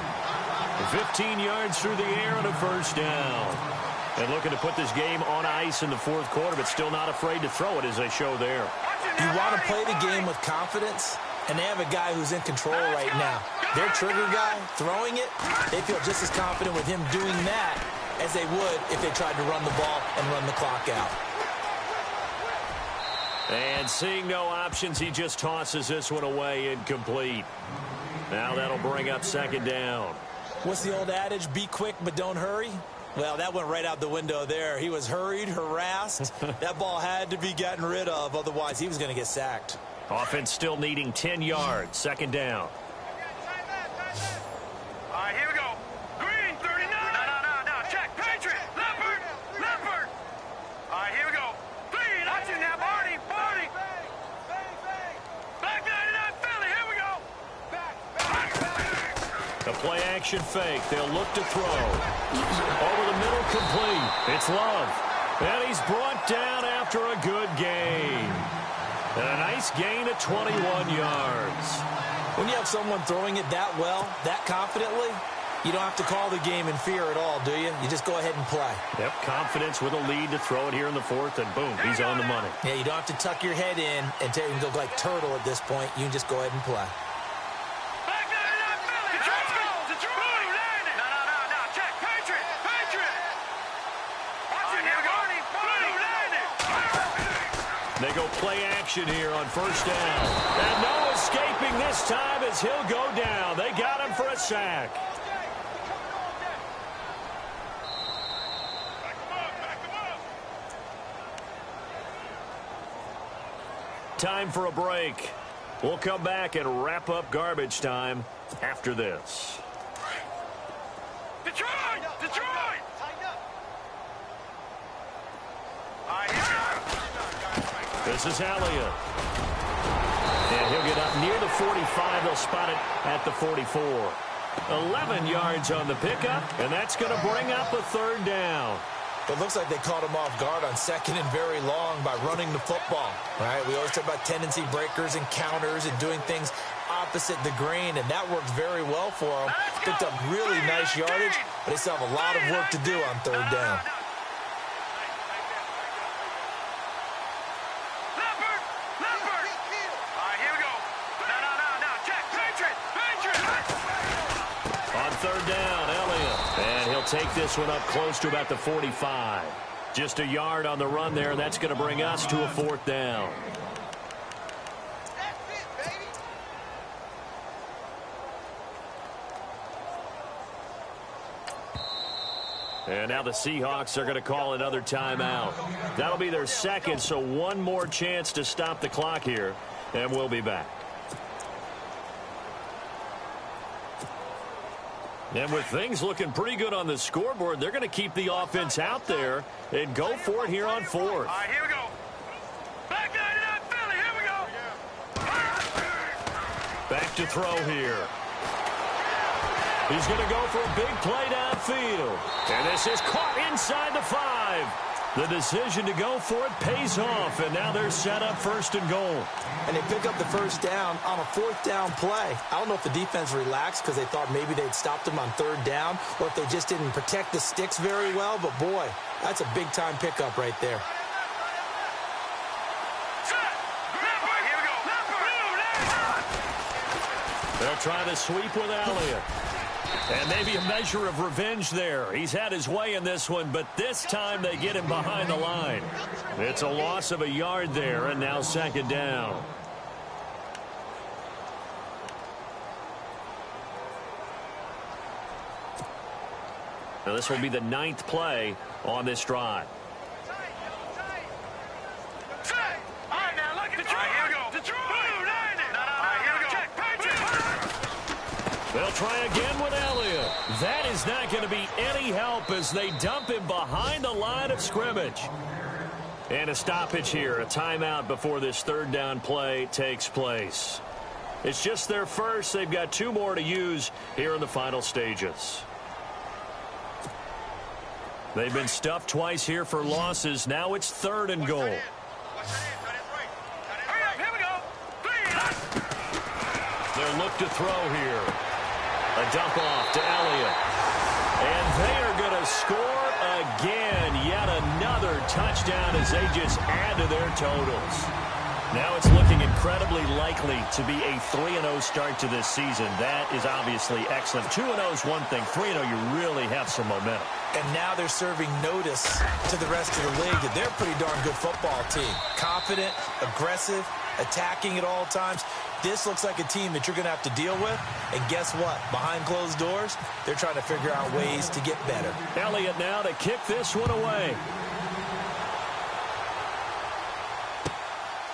15 yards through the air and a first down. And looking to put this game on ice in the fourth quarter, but still not afraid to throw it as they show there. You want to play the game with confidence, and they have a guy who's in control right now. Their trigger guy, throwing it, they feel just as confident with him doing that as they would if they tried to run the ball and run the clock out. And seeing no options, he just tosses this one away incomplete. Now that'll bring up second down. What's the old adage, be quick but don't hurry? Well, that went right out the window there. He was hurried, harassed. That ball had to be gotten rid of, otherwise he was going to get sacked. Offense still needing 10 yards. Second down. All right, here we go. Green, 39. No. Check. Patriot. Leopard. All right, here we go. Green. Watch it now, Barney. Back 99, Philly. Here we go. A play action fake. They'll look to throw. Over the middle, complete. It's Love. And he's brought down after a good gain. And a nice gain of 21 yards. When you have someone throwing it that well, that confidently, you don't have to call the game in fear at all, do you? You just go ahead and play. Yep, confidence with a lead to throw it here in the fourth, and boom, he's on the money. Yeah, you don't have to tuck your head in and go like turtle at this point. You can just go ahead and play. They go play action here on first down. And no escaping this time as he'll go down. They got him for a sack. Time for a break. We'll come back and wrap up garbage time after this. Detroit! This is Elliott. And he'll get up near the 45. They'll spot it at the 44. 11 yards on the pickup, and that's going to bring up a third down. It looks like they caught him off guard on second and very long by running the football. Right? We always talk about tendency breakers and counters and doing things opposite the grain, and that worked very well for him. Picked up really nice yardage, but they still have a lot of work to do on third down. Third down, Elliott. And he'll take this one up close to about the 45. Just a yard on the run there, and that's going to bring us to a fourth down. And now the Seahawks are going to call another timeout. That'll be their second, so one more chance to stop the clock here, and we'll be back. And with things looking pretty good on the scoreboard, they're going to keep the offense out there and go for it here on fourth. All right, here we go. Back 99, Philly, here we go. Back to throw here. He's going to go for a big play downfield. And this is caught inside the 5. The decision to go for it pays off, and now they're set up first and goal. And they pick up the first down on a fourth down play. I don't know if the defense relaxed because they thought maybe they'd stopped them on third down, or if they just didn't protect the sticks very well, but boy, that's a big-time pickup right there. They'll try to sweep with Elliott. And maybe a measure of revenge there. He's had his way in this one, but this time they get him behind the line. It's a loss of a yard there, and now second down. Now this will be the 9th play on this drive. They'll try again with Elliott. That is not going to be any help as they dump him behind the line of scrimmage. And a stoppage here, a timeout before this third down play takes place. It's just their first. They've got 2 more to use here in the final stages. They've been stuffed twice here for losses. Now it's 3rd and goal. They'll look to throw here. A dump off to Elliott. And they are going to score again. Yet another touchdown as they just add to their totals. Now it's looking incredibly likely to be a 3-0 start to this season. That is obviously excellent. 2-0 is one thing. 3-0, you really have some momentum. And now they're serving notice to the rest of the league that they're a pretty darn good football team. Confident, aggressive, attacking at all times. This looks like a team that you're going to have to deal with. And guess what? Behind closed doors, they're trying to figure out ways to get better. Elliott now to kick this one away.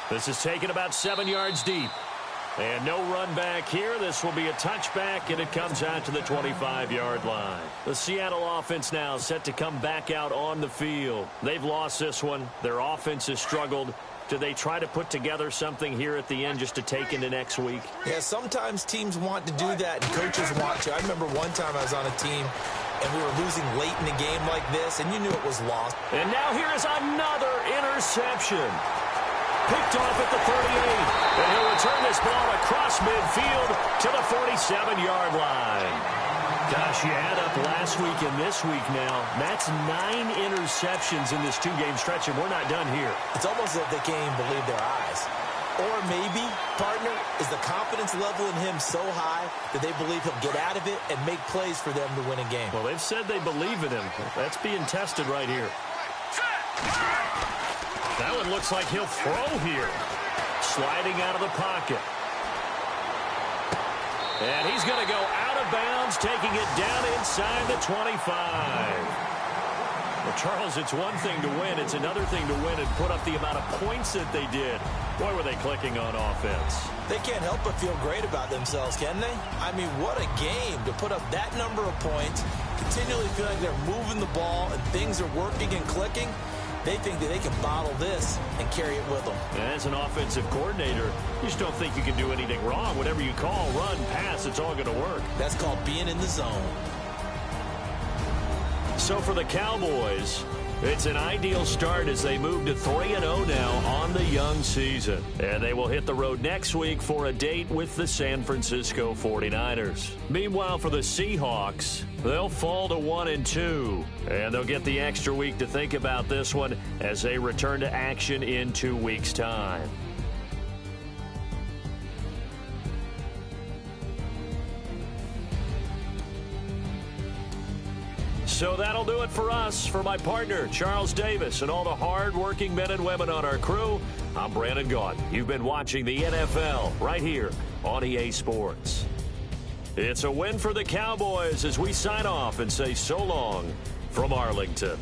This is taken about 7 yards deep. And no run back here. This will be a touchback, and it comes out to the 25-yard line. The Seattle offense now set to come back out on the field. They've lost this one. Their offense has struggled. Do they try to put together something here at the end just to take into next week? Yeah, sometimes teams want to do that, and coaches want to. I remember one time I was on a team, and we were losing late in a game like this, and you knew it was lost. And now here is another interception. Picked off at the 38. And he'll return this ball across midfield to the 47-yard line. Gosh, you add up last week and this week now. That's 9 interceptions in this 2-game stretch, and we're not done here. It's almost as if they can't even believe their eyes. Or maybe, partner, is the confidence level in him so high that they believe he'll get out of it and make plays for them to win a game. Well, they've said they believe in him. That's being tested right here. That one looks like he'll throw here. Sliding out of the pocket. And he's going to go out of bounds, taking it down inside the 25. Well, Charles, it's one thing to win. It's another thing to win and put up the amount of points that they did. Boy, were they clicking on offense. They can't help but feel great about themselves, can they? I mean, what a game to put up that number of points, continually feel like they're moving the ball and things are working and clicking. They think that they can bottle this and carry it with them. And as an offensive coordinator, you just don't think you can do anything wrong. Whatever you call, run, pass, it's all going to work. That's called being in the zone. So for the Cowboys, it's an ideal start as they move to 3-0 now on the young season. And they will hit the road next week for a date with the San Francisco 49ers. Meanwhile, for the Seahawks, they'll fall to 1-2. And they'll get the extra week to think about this one as they return to action in 2 weeks' time. So that'll do it for us. For my partner, Charles Davis, and all the hard-working men and women on our crew, I'm Brandon Gaudin. You've been watching the NFL right here on EA Sports. It's a win for the Cowboys as we sign off and say so long from Arlington.